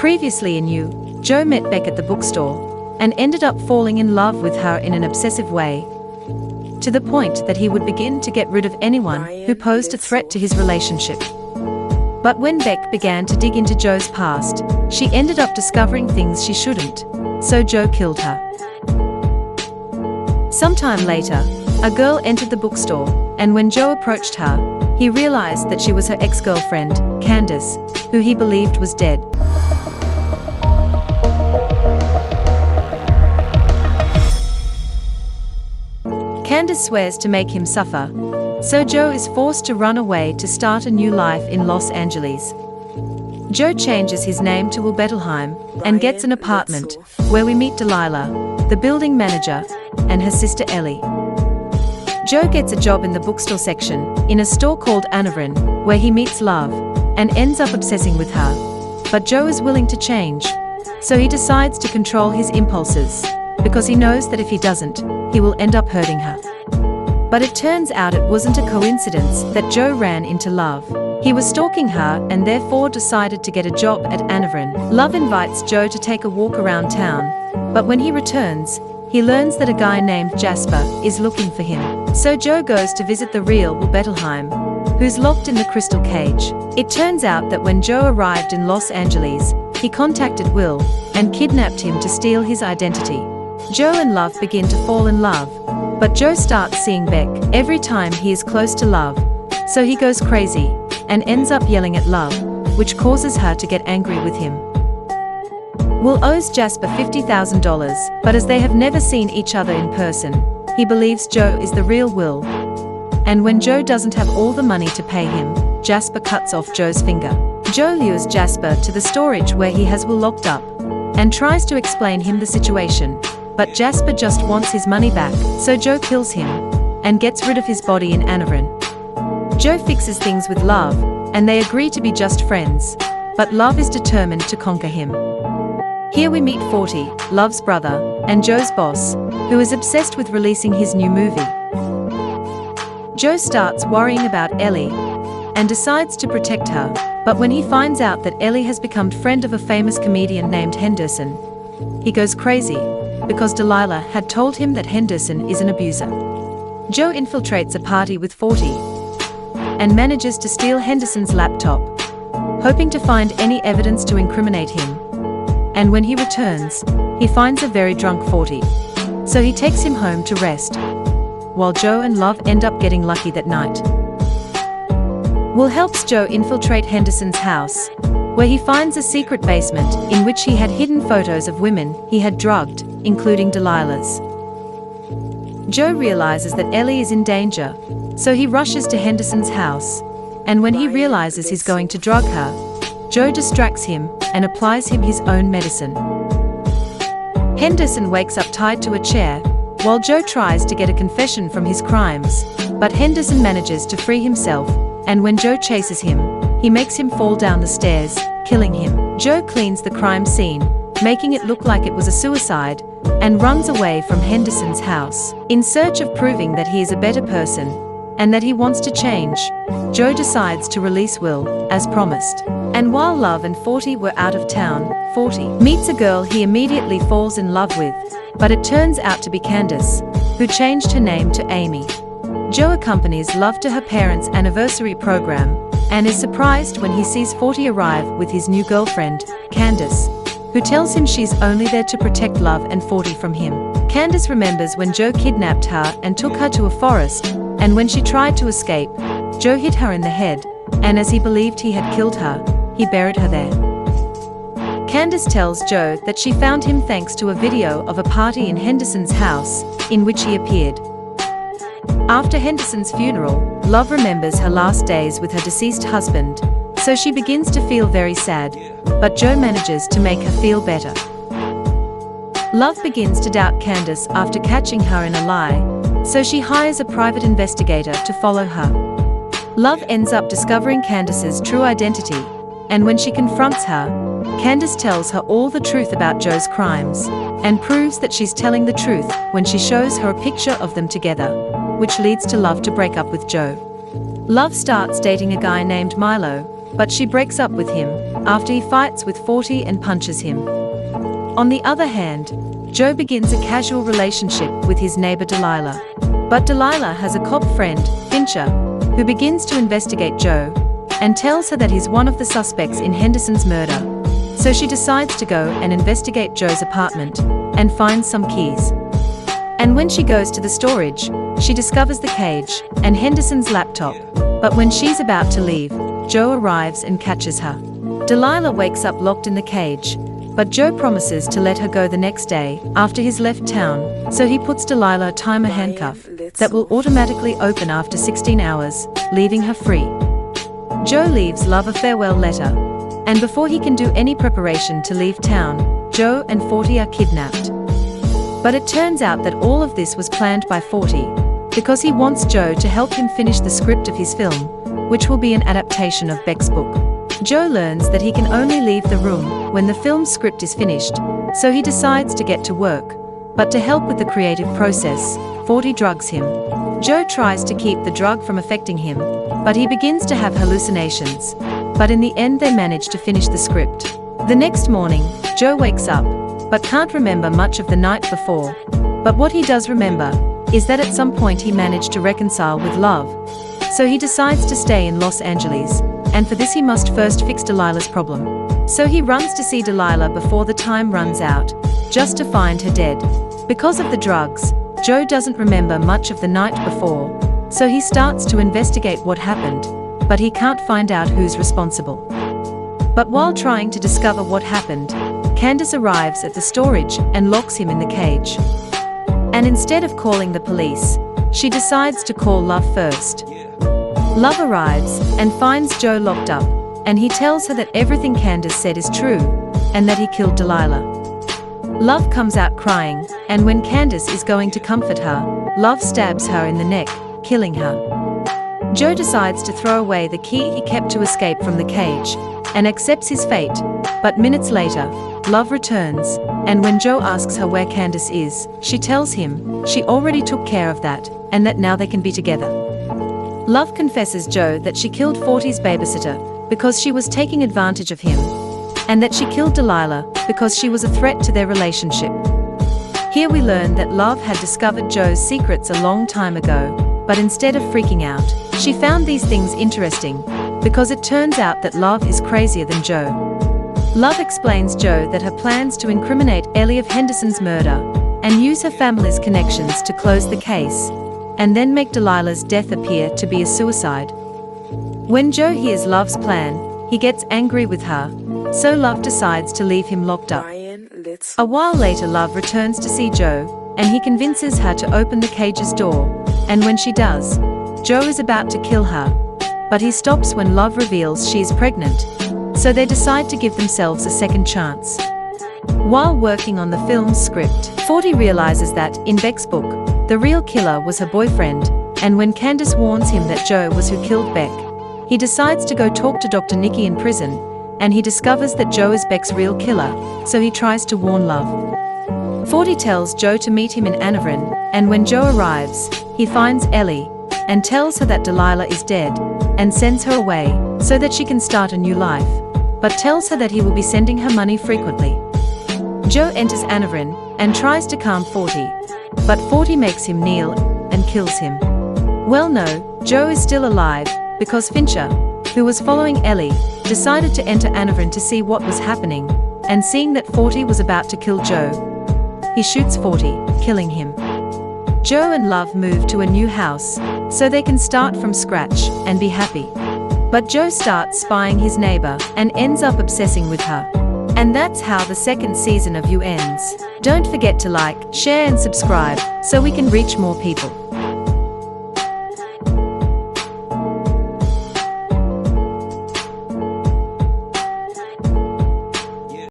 Previously in You, Joe met Beck at the bookstore and ended up falling in love with her in an obsessive way, to the point that he would begin to get rid of anyone who posed a threat to his relationship. But when Beck began to dig into Joe's past, she ended up discovering things she shouldn't, so Joe killed her. Sometime later, a girl entered the bookstore, and when Joe approached her, he realized that she was her ex-girlfriend, Candace, who he believed was dead. Candace swears to make him suffer, so Joe is forced to run away to start a new life in Los Angeles. Joe changes his name to Will Bettelheim and gets an apartment, where we meet Delilah, the building manager, and her sister Ellie. Joe gets a job in the bookstore section, in a store called Anaverin, where he meets Love, and ends up obsessing with her. But Joe is willing to change, so he decides to control his impulses, because he knows that if he doesn't, he will end up hurting her. But it turns out it wasn't a coincidence that Joe ran into Love. He was stalking her and therefore decided to get a job at Anaverin. Love invites Joe to take a walk around town, but when he returns, he learns that a guy named Jasper is looking for him. So Joe goes to visit the real Will Bettelheim, who's locked in the crystal cage. It turns out that when Joe arrived in Los Angeles, he contacted Will and kidnapped him to steal his identity. Joe and Love begin to fall in love, but Joe starts seeing Beck every time he is close to Love, so he goes crazy and ends up yelling at Love, which causes her to get angry with him. Will owes Jasper $50,000, but as they have never seen each other in person, he believes Joe is the real Will. And when Joe doesn't have all the money to pay him, Jasper cuts off Joe's finger. Joe lures Jasper to the storage where he has Will locked up, and tries to explain him the situation. But Jasper just wants his money back, so Joe kills him and gets rid of his body in Anaverin. Joe fixes things with Love, and they agree to be just friends, but Love is determined to conquer him. Here we meet 40, Love's brother, and Joe's boss, who is obsessed with releasing his new movie. Joe starts worrying about Ellie and decides to protect her, but when he finds out that Ellie has become friend of a famous comedian named Henderson, he goes crazy, because Delilah had told him that Henderson is an abuser. Joe infiltrates a party with 40 and manages to steal Henderson's laptop, hoping to find any evidence to incriminate him. And when he returns, he finds a very drunk 40, so he takes him home to rest, while Joe and Love end up getting lucky that night. Will helps Joe infiltrate Henderson's house, where he finds a secret basement in which he had hidden photos of women he had drugged, including Delilah's. Joe realizes that Ellie is in danger, so he rushes to Henderson's house, and when he realizes he's going to drug her, Joe distracts him and applies him his own medicine. Henderson wakes up tied to a chair, while Joe tries to get a confession from his crimes, but Henderson manages to free himself, and when Joe chases him, he makes him fall down the stairs, killing him. Joe cleans the crime scene, making it look like it was a suicide, and runs away from Henderson's house. In search of proving that he is a better person, and that he wants to change, Joe decides to release Will, as promised. And while Love and 40 were out of town, 40 meets a girl he immediately falls in love with, but it turns out to be Candace, who changed her name to Amy. Joe accompanies Love to her parents' anniversary program, and is surprised when he sees 40 arrive with his new girlfriend, Candace, who tells him she's only there to protect Love and 40 from him. Candace remembers when Joe kidnapped her and took her to a forest, and when she tried to escape, Joe hit her in the head, and as he believed he had killed her, he buried her there. Candace tells Joe that she found him thanks to a video of a party in Henderson's house, in which he appeared. After Henderson's funeral, Love remembers her last days with her deceased husband, so she begins to feel very sad, but Joe manages to make her feel better. Love begins to doubt Candace after catching her in a lie, so she hires a private investigator to follow her. Love ends up discovering Candace's true identity, and when she confronts her, Candace tells her all the truth about Joe's crimes, and proves that she's telling the truth when she shows her a picture of them together, which leads to Love to break up with Joe. Love starts dating a guy named Milo, but she breaks up with him, after he fights with 40 and punches him. On the other hand, Joe begins a casual relationship with his neighbor Delilah. But Delilah has a cop friend, Fincher, who begins to investigate Joe and tells her that he's one of the suspects in Henderson's murder. So she decides to go and investigate Joe's apartment and finds some keys. And when she goes to the storage, she discovers the cage and Henderson's laptop. But when she's about to leave, Joe arrives and catches her. Delilah wakes up locked in the cage, but Joe promises to let her go the next day after he's left town, so he puts Delilah a timer handcuff that will automatically open after 16 hours, leaving her free. Joe leaves Love a farewell letter, and before he can do any preparation to leave town, Joe and 40 are kidnapped. But it turns out that all of this was planned by 40, because he wants Joe to help him finish the script of his film, which will be an adaptation of Beck's book. Joe learns that he can only leave the room when the film script is finished, so he decides to get to work. But to help with the creative process, 40 drugs him. Joe tries to keep the drug from affecting him, but he begins to have hallucinations. But in the end they manage to finish the script. The next morning, Joe wakes up, but can't remember much of the night before. But what he does remember is that at some point he managed to reconcile with Love. So he decides to stay in Los Angeles, and for this he must first fix Delilah's problem. So he runs to see Delilah before the time runs out, just to find her dead. Because of the drugs, Joe doesn't remember much of the night before, so he starts to investigate what happened, but he can't find out who's responsible. But while trying to discover what happened, Candace arrives at the storage and locks him in the cage. And instead of calling the police, she decides to call Love first. Love arrives and finds Joe locked up, and he tells her that everything Candace said is true, and that he killed Delilah. Love comes out crying, and when Candace is going to comfort her, Love stabs her in the neck, killing her. Joe decides to throw away the key he kept to escape from the cage, and accepts his fate, but minutes later, Love returns, and when Joe asks her where Candace is, she tells him she already took care of that, and that now they can be together. Love confesses Joe that she killed 40's babysitter because she was taking advantage of him, and that she killed Delilah because she was a threat to their relationship. Here we learn that Love had discovered Joe's secrets a long time ago, but instead of freaking out, she found these things interesting, because it turns out that Love is crazier than Joe. Love explains Joe that her plans to incriminate Ellie of Henderson's murder, and use her family's connections to close the case, and then make Delilah's death appear to be a suicide. When Joe hears Love's plan, he gets angry with her, so Love decides to leave him locked up. A while later Love returns to see Joe, and he convinces her to open the cage's door, and when she does, Joe is about to kill her, but he stops when Love reveals she is pregnant, so they decide to give themselves a second chance. While working on the film's script, 40 realizes that, in Beck's book, the real killer was her boyfriend, and when Candace warns him that Joe was who killed Beck, he decides to go talk to Dr. Nikki in prison, and he discovers that Joe is Beck's real killer, so he tries to warn Love. 40 tells Joe to meet him in Anavrin, and when Joe arrives, he finds Ellie, and tells her that Delilah is dead, and sends her away, so that she can start a new life, but tells her that he will be sending her money frequently. Joe enters Anavrin, and tries to calm 40, but 40 makes him kneel, and kills him. Well no, Joe is still alive, because Fincher, who was following Ellie, decided to enter Anavrin to see what was happening, and seeing that 40 was about to kill Joe, he shoots 40, killing him. Joe and Love move to a new house, so they can start from scratch and be happy. But Joe starts spying his neighbor and ends up obsessing with her. And that's how the second season of You ends. Don't forget to like, share and subscribe so we can reach more people.